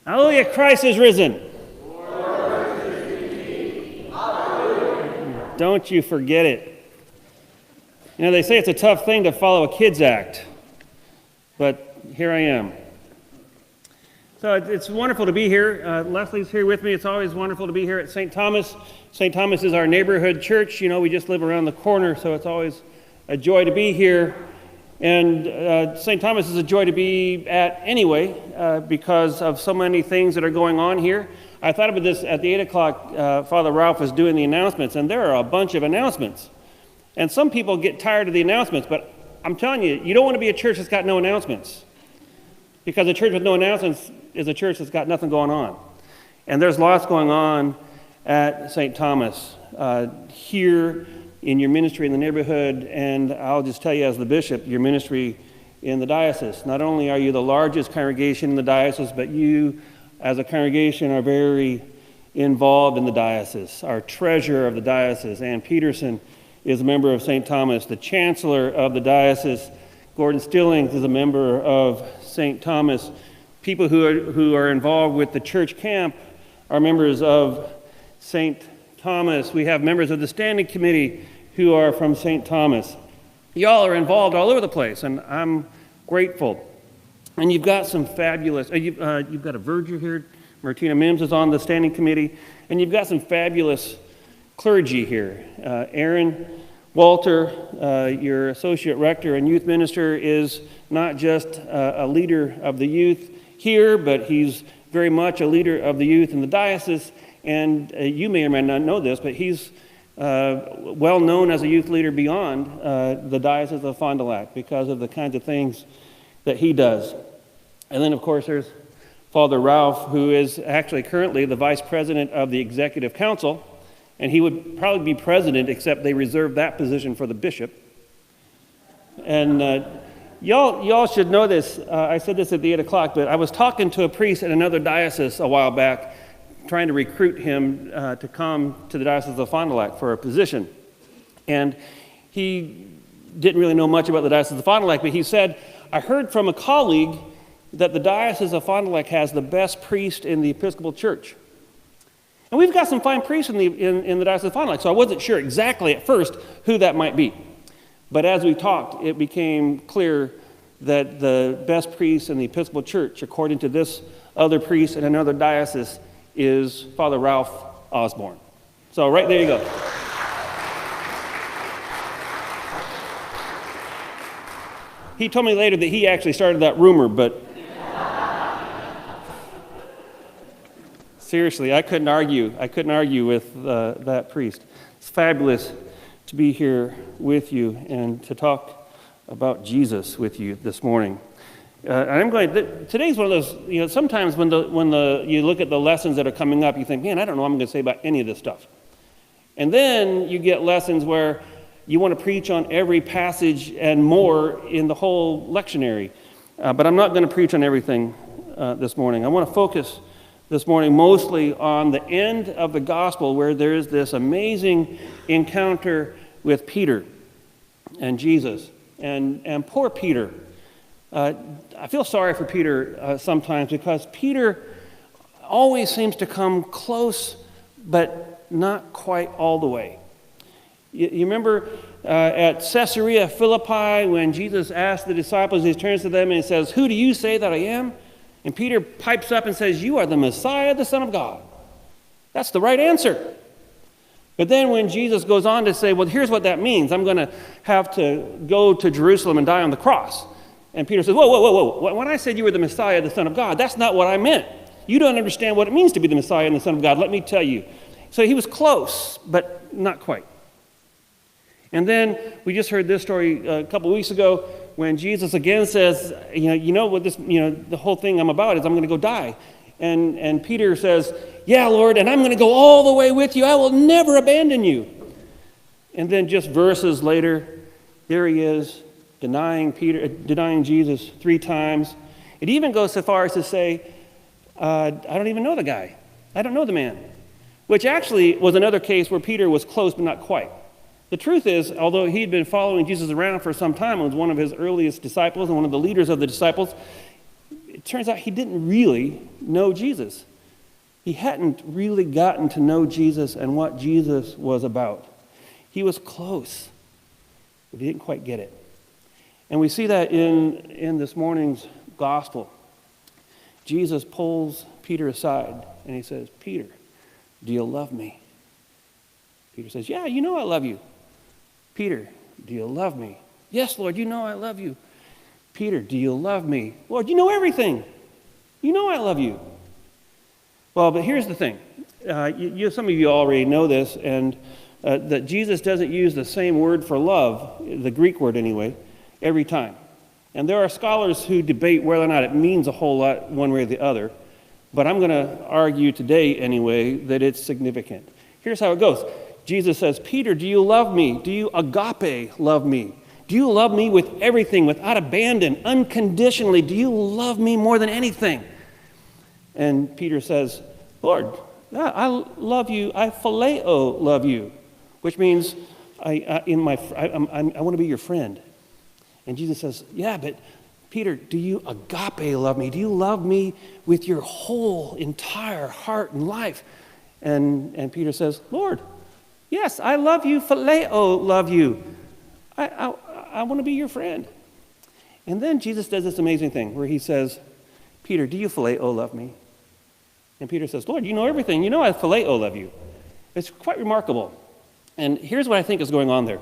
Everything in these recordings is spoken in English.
Hallelujah, Christ is risen. Don't you forget it. You know, they say it's a tough thing to follow a kids act, but here I am. So it's wonderful to be here. Leslie's here with me. It's always wonderful to be here at St. Thomas. St. Thomas is our neighborhood church. You know, we just live around the corner, so it's always a joy to be here. And St. Thomas is a joy to be at anyway, because of so many things that are going on here. I thought about this at the 8 o'clock, Father Ralph was doing the announcements, and there are a bunch of announcements. And some people get tired of the announcements, but I'm telling you, you don't want to be a church that's got no announcements. Because a church with no announcements is a church that's got nothing going on. And there's lots going on at St. Thomas here in your ministry in the neighborhood, and I'll just tell you as the bishop, your ministry in the diocese. Not only are you the largest congregation in the diocese, but you as a congregation are very involved in the diocese. Our treasurer of the diocese, Ann Peterson, is a member of St. Thomas. The chancellor of the diocese, Gordon Stillings, is a member of St. Thomas. People who are involved with the church camp are members of St. Thomas. We have members of the standing committee who are from St. Thomas. Y'all are involved all over the place, and I'm grateful. And you've got some fabulous, you've got a verger here. Martina Mims is on the standing committee, and you've got some fabulous clergy here. Aaron Walter, your associate rector and youth minister, is not just a leader of the youth here, but he's very much a leader of the youth in the diocese. And you may or may not know this, but he's well known as a youth leader beyond the Diocese of Fond du Lac because of the kinds of things that he does. And then, of course, there's Father Ralph, who is actually currently the vice president of the Executive Council, and he would probably be president, except they reserved that position for the bishop. And y'all should know this. I said this at the 8 o'clock, but I was talking to a priest in another diocese a while back, trying to recruit him to come to the Diocese of Fond du Lac for a position. And he didn't really know much about the Diocese of Fond du Lac, but he said, I heard from a colleague that the Diocese of Fond du Lac has the best priest in the Episcopal Church. And we've got some fine priests in the Diocese of Fond du Lac, so I wasn't sure exactly at first who that might be. But as we talked, it became clear that the best priest in the Episcopal Church, according to this other priest in another diocese, is Father Ralph Osborne. So right there you go. He told me later that he actually started that rumor, but seriously, I couldn't argue with that priest. It's fabulous to be here with you and to talk about Jesus with you this morning. Today's one of those, sometimes when you look at the lessons that are coming up, you think, man, I don't know what I'm going to say about any of this stuff. And then you get lessons where you want to preach on every passage and more in the whole lectionary. But I'm not going to preach on everything this morning. I want to focus this morning mostly on the end of the gospel where there is this amazing encounter with Peter and Jesus. And poor Peter. I feel sorry for Peter sometimes because Peter always seems to come close, but not quite all the way. You remember at Caesarea Philippi when Jesus asked the disciples, he turns to them and he says, "Who do you say that I am?" And Peter pipes up and says, "You are the Messiah, the Son of God." That's the right answer. But then when Jesus goes on to say, well, here's what that means. I'm going to have to go to Jerusalem and die on the cross. And Peter says, whoa. When I said you were the Messiah, the Son of God, that's not what I meant. You don't understand what it means to be the Messiah and the Son of God. Let me tell you. So he was close, but not quite. And then we just heard this story a couple of weeks ago when Jesus again says, the whole thing I'm about is I'm going to go die. And Peter says, yeah, Lord, and I'm going to go all the way with you. I will never abandon you. And then just verses later, there he is, denying Jesus 3 times. It even goes so far as to say, I don't even know the guy. I don't know the man. Which actually was another case where Peter was close but not quite. The truth is, although he'd been following Jesus around for some time and was one of his earliest disciples and one of the leaders of the disciples, it turns out he didn't really know Jesus. He hadn't really gotten to know Jesus and what Jesus was about. He was close, but he didn't quite get it. And we see that in this morning's gospel. Jesus pulls Peter aside and he says, Peter, do you love me? Peter says, yeah, you know I love you. Peter, do you love me? Yes, Lord, you know I love you. Peter, do you love me? Lord, you know everything. You know I love you. Well, but here's the thing. Some of you already know this, and that Jesus doesn't use the same word for love, the Greek word anyway, every time. And there are scholars who debate whether or not it means a whole lot one way or the other, but I'm going to argue today anyway that it's significant. Here's how it goes. Jesus says, Peter, do you love me? Do you agape love me? Do you love me with everything, without abandon, unconditionally? Do you love me more than anything? And Peter says, Lord, yeah, I love you. I phileo love you, which means I want to be your friend. And Jesus says, yeah, but Peter, do you agape love me? Do you love me with your whole entire heart and life? And Peter says, Lord, yes, I love you, phileo love you. I want to be your friend. And then Jesus does this amazing thing where he says, Peter, do you phileo love me? And Peter says, Lord, you know everything. You know I phileo love you. It's quite remarkable. And here's what I think is going on there.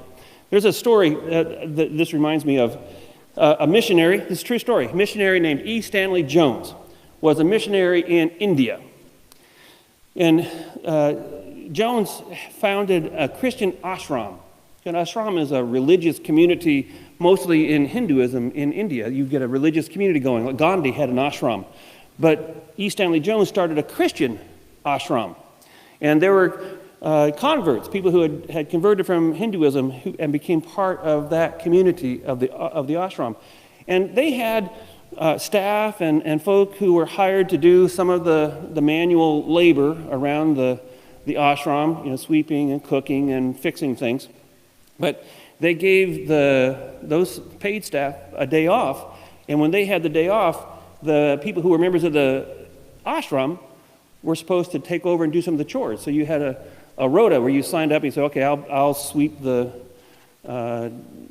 There's a story that this reminds me of. A missionary, this is a true story, a missionary named E. Stanley Jones was a missionary in India. And Jones founded a Christian ashram. An ashram is a religious community, mostly in Hinduism in India. You get a religious community going. Like Gandhi had an ashram. But E. Stanley Jones started a Christian ashram. And there were converts, people who had converted from Hinduism and became part of that community of the ashram. And they had staff and folk who were hired to do some of the manual labor around the ashram, sweeping and cooking and fixing things. But they gave those paid staff a day off, and when they had the day off, the people who were members of the ashram were supposed to take over and do some of the chores. So you had a rota where you signed up and you said, okay, I'll sweep the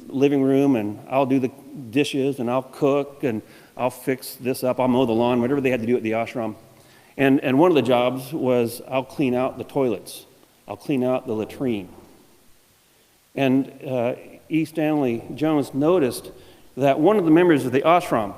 living room, and I'll do the dishes, and I'll cook, and I'll fix this up, I'll mow the lawn, whatever they had to do at the ashram. And one of the jobs was, I'll clean out the toilets. I'll clean out the latrine. And E. Stanley Jones noticed that one of the members of the ashram,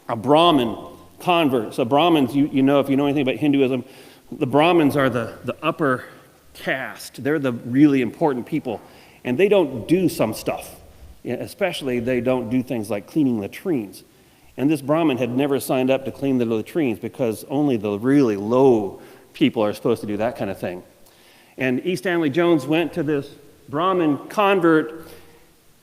a Brahmin convert. So Brahmins, you know, if you know anything about Hinduism, the Brahmins are the upper caste. They're the really important people. And they don't do some stuff. Especially they don't do things like cleaning latrines. And this Brahmin had never signed up to clean the latrines because only the really low people are supposed to do that kind of thing. And E. Stanley Jones went to this Brahmin convert.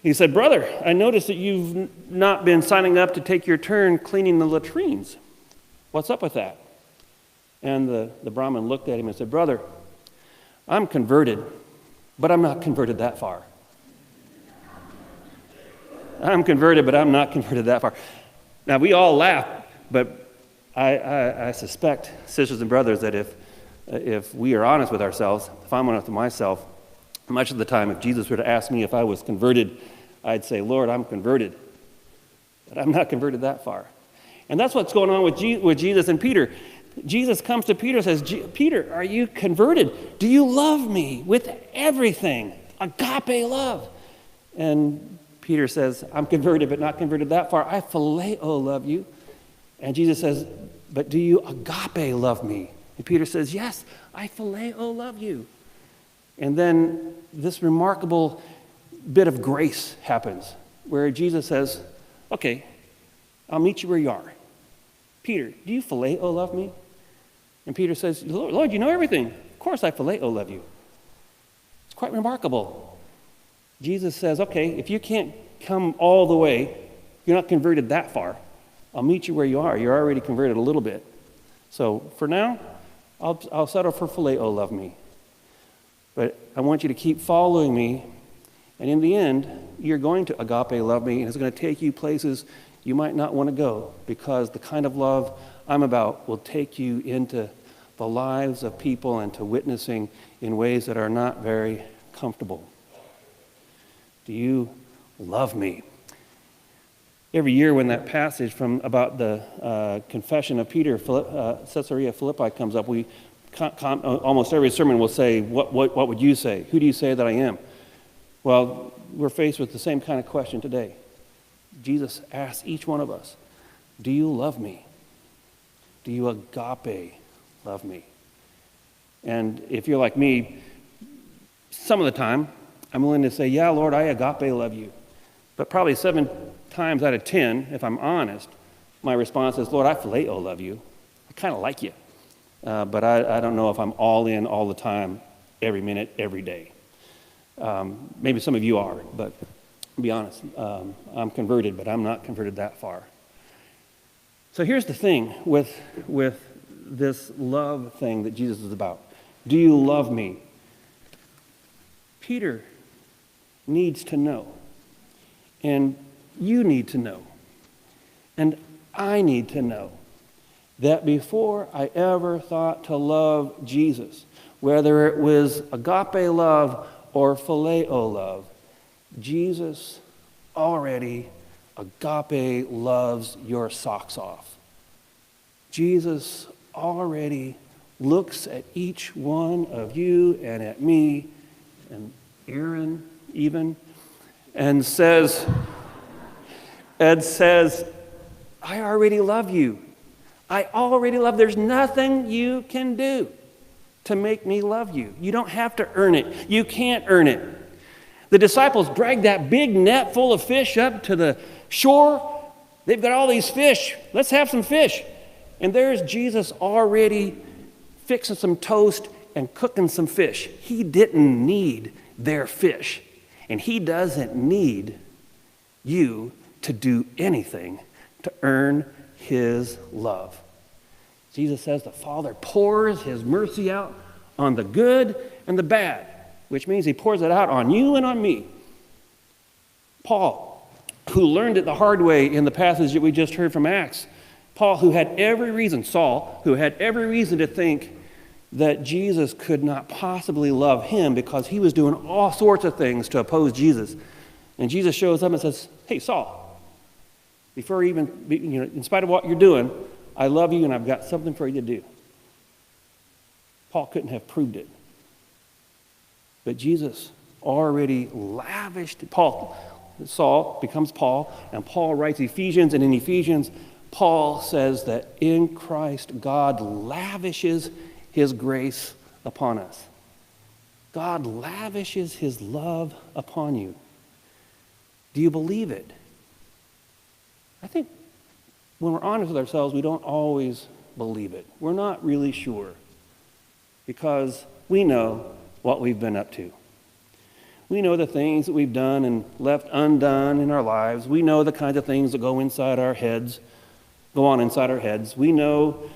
He said, brother, I noticed that you've not been signing up to take your turn cleaning the latrines. What's up with that? And the Brahmin looked at him and said, brother, I'm converted, but I'm not converted that far. I'm converted, but I'm not converted that far. Now, we all laugh, but I suspect, sisters and brothers, that if we are honest with ourselves, if I'm honest with myself, much of the time, if Jesus were to ask me if I was converted, I'd say, Lord, I'm converted, but I'm not converted that far. And that's what's going on with Jesus and Peter. Jesus comes to Peter and says, Peter, are you converted? Do you love me with everything? Agape love. And Peter says, I'm converted, but not converted that far. I phileo love you. And Jesus says, but do you agape love me? And Peter says, yes, I phileo love you. And then this remarkable bit of grace happens where Jesus says, okay, I'll meet you where you are. Peter, do you phileo love me? And Peter says, Lord, you know everything. Of course I phileo love you. It's quite remarkable. Jesus says, okay, if you can't come all the way, you're not converted that far, I'll meet you where you are. You're already converted a little bit. So for now, I'll settle for phileo love me. But I want you to keep following me, and in the end, you're going to agape love me, and it's going to take you places you might not want to go, because the kind of love I'm about will take you into the lives of people and to witnessing in ways that are not very comfortable. Do you love me? Every year when that passage from about the confession of Peter, Caesarea Philippi comes up, we almost every sermon will say, what would you say? Who do you say that I am? Well, we're faced with the same kind of question today. Jesus asks each one of us, do you love me? Do you agape love me? And if you're like me, some of the time, I'm willing to say, yeah, Lord, I agape love you. But probably 7 times out of 10, if I'm honest, my response is, Lord, I phileo love you. I kind of like you. But I don't know if I'm all in all the time, every minute, every day. Maybe some of you are, but to be honest, I'm converted, but I'm not converted that far. So here's the thing with this love thing that Jesus is about. Do you love me? Peter needs to know. And you need to know. And I need to know that before I ever thought to love Jesus, whether it was agape love or phileo love, Jesus already agape loves your socks off. Jesus already looks at each one of you and at me and Aaron even and says, I already love you. I already love. There's nothing you can do to make me love you. You don't have to earn it. You can't earn it. The disciples dragged that big net full of fish up to the shore. They've got all these fish. Let's have some fish. And there's Jesus already fixing some toast and cooking some fish. He didn't need their fish. And he doesn't need you to do anything to earn his love. Jesus says the Father pours his mercy out on the good and the bad, which means he pours it out on you and on me. Paul, who learned it the hard way in the passage that we just heard from Acts, Paul, who had every reason, Saul, who had every reason to think that Jesus could not possibly love him because he was doing all sorts of things to oppose Jesus. And Jesus shows up and says, hey, Saul, before even, in spite of what you're doing, I love you and I've got something for you to do. Paul couldn't have proved it. But Jesus already lavished Saul becomes Paul, and Paul writes Ephesians, and in Ephesians, Paul says that in Christ, God lavishes his grace upon us. God lavishes his love upon you. Do you believe it? I think when we're honest with ourselves, we don't always believe it. We're not really sure because we know what we've been up to. We know the things that we've done and left undone in our lives. We know the kinds of things that go on inside our heads. We know,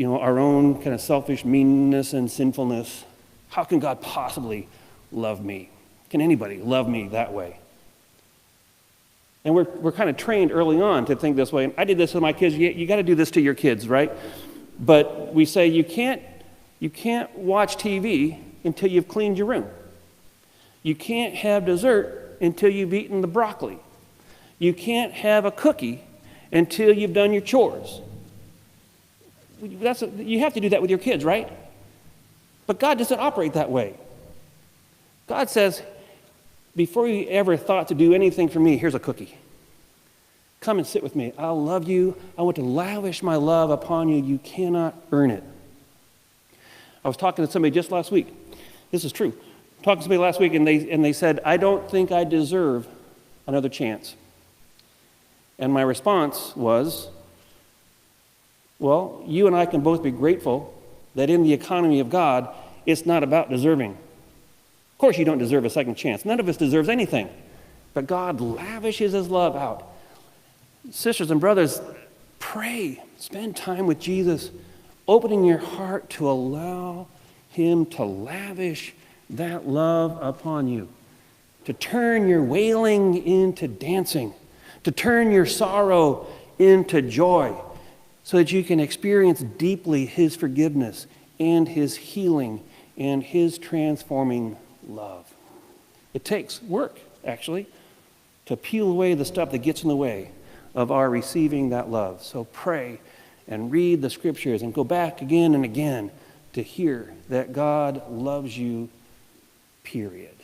our own kind of selfish meanness and sinfulness. How can God possibly love me? Can anybody love me that way? And we're kind of trained early on to think this way. And I did this with my kids. You got to do this to your kids, right? But we say you can't watch TV until you've cleaned your room. You can't have dessert until you've eaten the broccoli. You can't have a cookie until you've done your chores. You have to do that with your kids, right? But God doesn't operate that way. God says, before you ever thought to do anything for me, here's a cookie. Come and sit with me. I'll love you. I want to lavish my love upon you. You cannot earn it. I was talking to somebody just last week. This is true. Talking to somebody last week, and they said, I don't think I deserve another chance. And my response was, well, you and I can both be grateful that in the economy of God, it's not about deserving. Of course you don't deserve a second chance. None of us deserves anything. But God lavishes his love out. Sisters and brothers, pray. Spend time with Jesus, opening your heart to allow him to lavish that love upon you, to turn your wailing into dancing, to turn your sorrow into joy so that you can experience deeply his forgiveness and his healing and his transforming love. It takes work, actually, to peel away the stuff that gets in the way of our receiving that love. So pray and read the scriptures and go back again and again to hear that God loves you, period.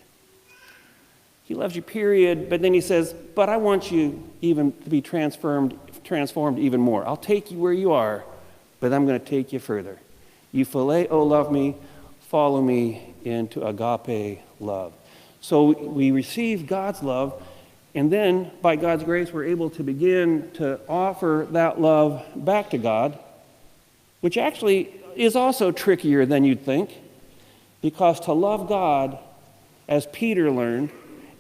He loves you, period, but then he says, but I want you even to be transformed even more. I'll take you where you are, but I'm going to take you further. You phileo love me, follow me into agape love. So we receive God's love, and then by God's grace, we're able to begin to offer that love back to God, which actually is also trickier than you'd think, because to love God, as Peter learned,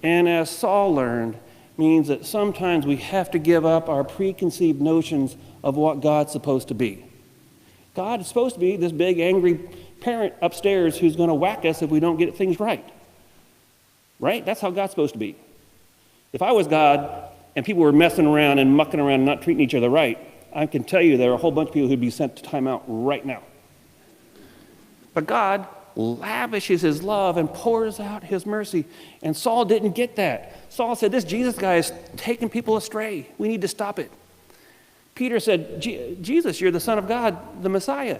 and as Saul learned, means that sometimes we have to give up our preconceived notions of what God's supposed to be. God is supposed to be this big, angry parent upstairs who's going to whack us if we don't get things right. Right? That's how God's supposed to be. If I was God and people were messing around and mucking around and not treating each other right, I can tell you there are a whole bunch of people who'd be sent to timeout right now. But God lavishes his love and pours out his mercy. And Saul didn't get that. Saul said, this Jesus guy is taking people astray. We need to stop it. Peter said, Jesus, you're the Son of God, the Messiah.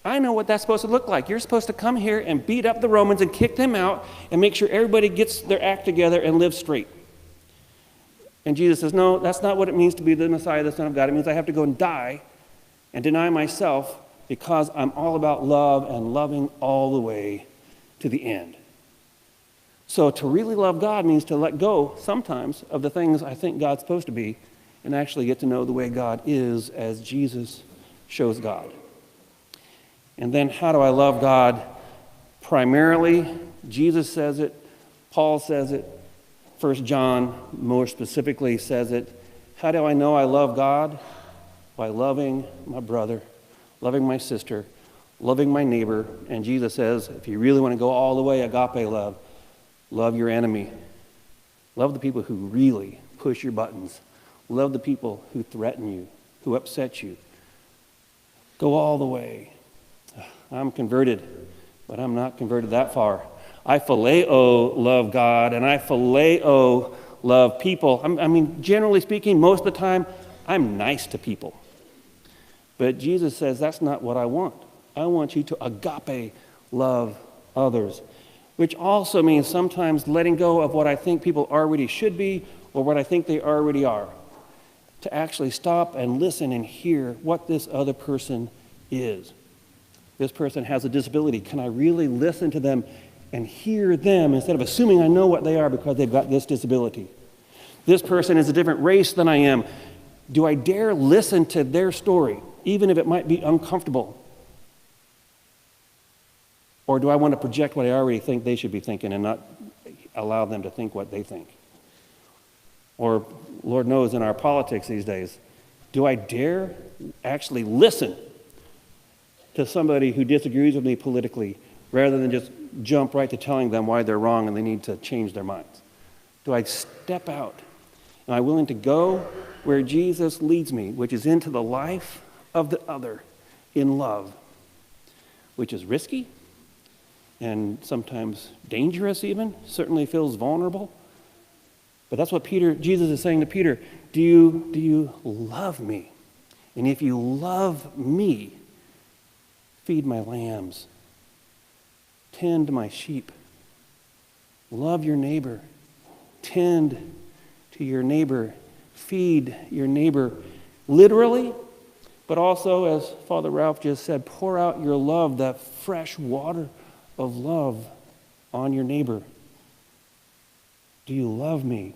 I know what that's supposed to look like. You're supposed to come here and beat up the Romans and kick them out and make sure everybody gets their act together and lives straight. And Jesus says, no, that's not what it means to be the Messiah, the Son of God. It means I have to go and die and deny myself because I'm all about love and loving all the way to the end. So to really love God means to let go sometimes of the things I think God's supposed to be and actually get to know the way God is as Jesus shows God. And then how do I love God? Primarily, Jesus says it, Paul says it, 1 John more specifically says it. How do I know I love God? By loving my brother, loving my sister, loving my neighbor. And Jesus says, if you really want to go all the way, agape love, love your enemy. Love the people who really push your buttons. Love the people who threaten you, who upset you. Go all the way. I'm converted, but I'm not converted that far. I phileo love God, and I phileo love people. I mean, generally speaking, most of the time, I'm nice to people. But Jesus says, that's not what I want. I want you to agape love others, which also means sometimes letting go of what I think people already should be or what I think they already are, to actually stop and listen and hear what this other person is. This person has a disability. Can I really listen to them and hear them instead of assuming I know what they are because they've got this disability? This person is a different race than I am. Do I dare listen to their story, even if it might be uncomfortable? Or do I want to project what I already think they should be thinking and not allow them to think what they think? Or, Lord knows, in our politics these days, do I dare actually listen to somebody who disagrees with me politically rather than just jump right to telling them why they're wrong and they need to change their minds? Do I step out? Am I willing to go where Jesus leads me, which is into the life of the other in love, which is risky and sometimes dangerous even, certainly feels vulnerable? But that's what Jesus is saying to Peter. Do you love me? And if you love me, feed my lambs, tend my sheep, love your neighbor, tend to your neighbor, feed your neighbor, literally, but also, as Father Ralph just said, pour out your love, that fresh water of love on your neighbor. Do you love me?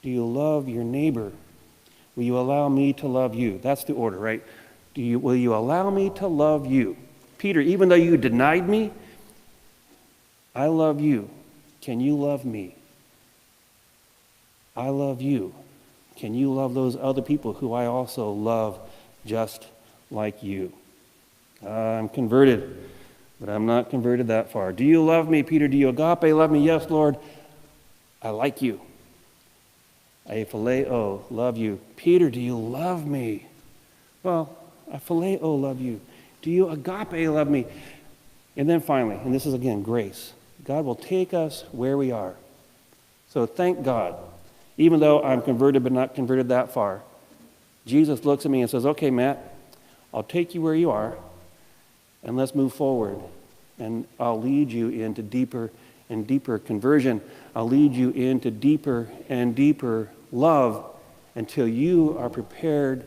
Do you love your neighbor? Will you allow me to love you? That's the order, right? Will you allow me to love you? Peter, even though you denied me, I love you. Can you love me? I love you. Can you love those other people who I also love just like you? I'm converted, but I'm not converted that far. Do you love me, Peter? Do you agape love me? Yes, Lord. I like you. I phileo, love you. Peter, do you love me? Well, I phileo, love you. Do you agape love me? And then finally, and this is again grace, God will take us where we are. So thank God, even though I'm converted but not converted that far, Jesus looks at me and says, okay, Matt, I'll take you where you are, and let's move forward. And I'll lead you into deeper and deeper conversion. I'll lead you into deeper and deeper love until you are prepared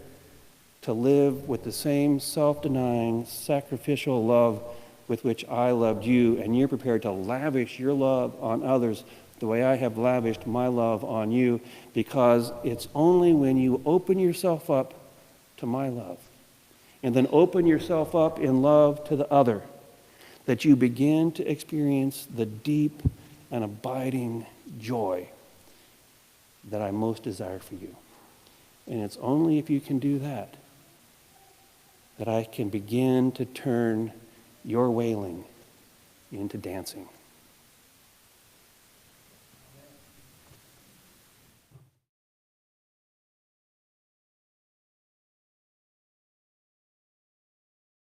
to live with the same self-denying, sacrificial love with which I loved you, and you're prepared to lavish your love on others the way I have lavished my love on you, because it's only when you open yourself up to my love and then open yourself up in love to the other that you begin to experience the deep and abiding joy that I most desire for you. And it's only if you can do that that I can begin to turn your wailing into dancing.